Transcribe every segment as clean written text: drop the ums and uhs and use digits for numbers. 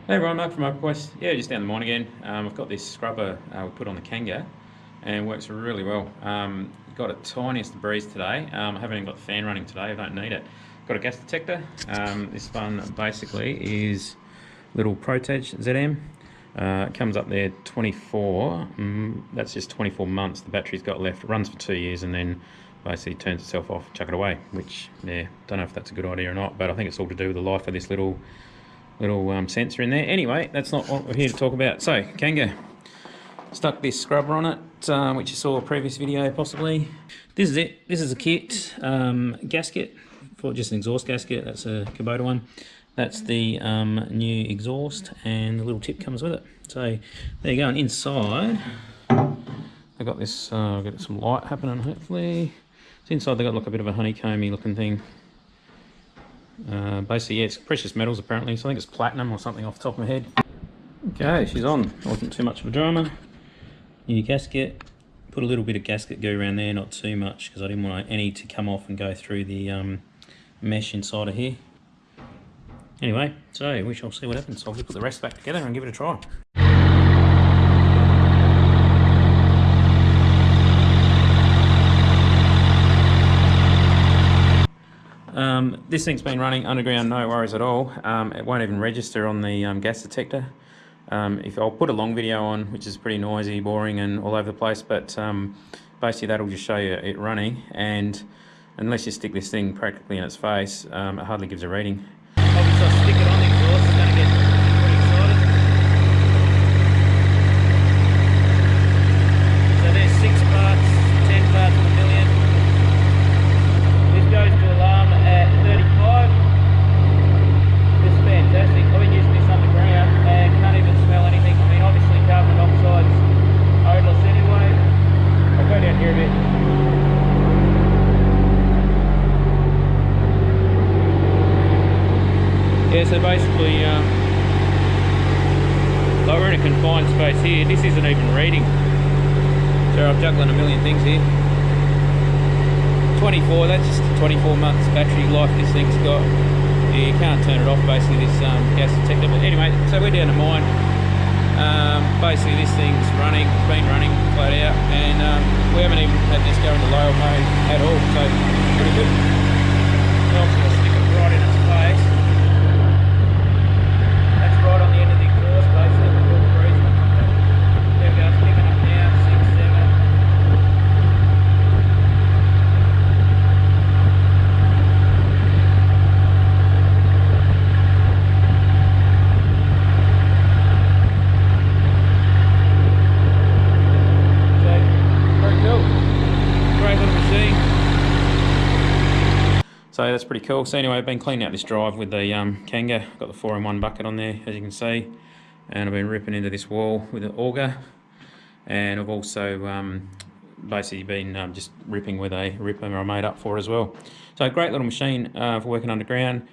Hey everyone, Mark from Opal Quest. Yeah, just down the mine again. I've got this scrubber we put on the Kanga and works really well. Got a tiniest breeze today. I haven't even got the fan running today, I don't need it. Got a gas detector. This one basically is little Protege ZM. It comes up there 24, that's just 24 months the battery's got left. It runs for 2 years and then basically turns itself off, chuck it away, which, yeah, don't know if that's a good idea or not, but I think it's all to do with the life of this little sensor in there. Anyway, that's not what we're here to talk about. So, Kanga stuck this scrubber on it, which you saw a previous video possibly. This is it. This is a kit, gasket, for just an exhaust gasket. That's a Kubota one. That's the new exhaust, and the little tip comes with it. So, there you go. And inside, I got this, got some light happening hopefully. So inside they got like a bit of a honeycomby looking thing. Basically, yeah, it's precious metals apparently, so I think it's platinum or something off the top of my head. Okay, she's on. Wasn't too much of a drama. New gasket. Put a little bit of gasket goo around there, not too much, because I didn't want any to come off and go through the mesh inside of here. Anyway, so we shall see what happens. I'll just put the rest back together and give it a try. This thing's been running underground, no worries at all. It won't even register on the gas detector. If I'll put a long video on, which is pretty noisy, boring and all over the place, but basically that'll just show you it running, and unless you stick this thing practically in its face, it hardly gives a reading. Obviously I'll stick it on the exhaust, it's going to get pretty excited. So there's 6 parts, 10 parts per million. This goes to alarm at 35. This is fantastic. I've been using this underground and can't even smell anything. I mean, obviously carbon dioxide's odourless anyway. I'll go down here a bit. Yeah, so basically, like we're in a confined space here. This isn't even reading. So I'm juggling a million things here. 24, that's just 24 months battery life this thing's got. Yeah, you can't turn it off basically, this gas detector. But anyway, so we're down the mine. Basically this thing's running, it's been running flat out, and we haven't even had this go into lower mode at all, so pretty good. I'll stick it right in its face. That's right on the end of the exhaust basically. There we go, it's picking up now, 6, 7. So that's pretty cool. So anyway, I've been cleaning out this drive with the Kanga. Got the 4-in-1 bucket on there, as you can see. And I've been ripping into this wall with an auger. And I've also basically been just ripping with a ripper I made up for as well. So a great little machine for working underground.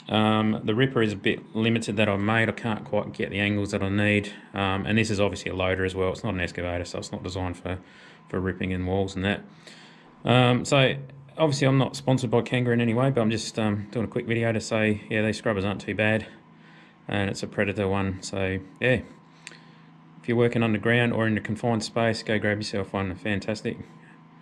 The ripper is a bit limited that I've made. I can't quite get the angles that I need. And this is obviously a loader as well. It's not an excavator, so it's not designed for ripping in walls and that. So obviously I'm not sponsored by Kanga in any way, but I'm just doing a quick video to say, yeah, these scrubbers aren't too bad. And it's a Predator one, so yeah. If you're working underground or in a confined space, go grab yourself one. Fantastic.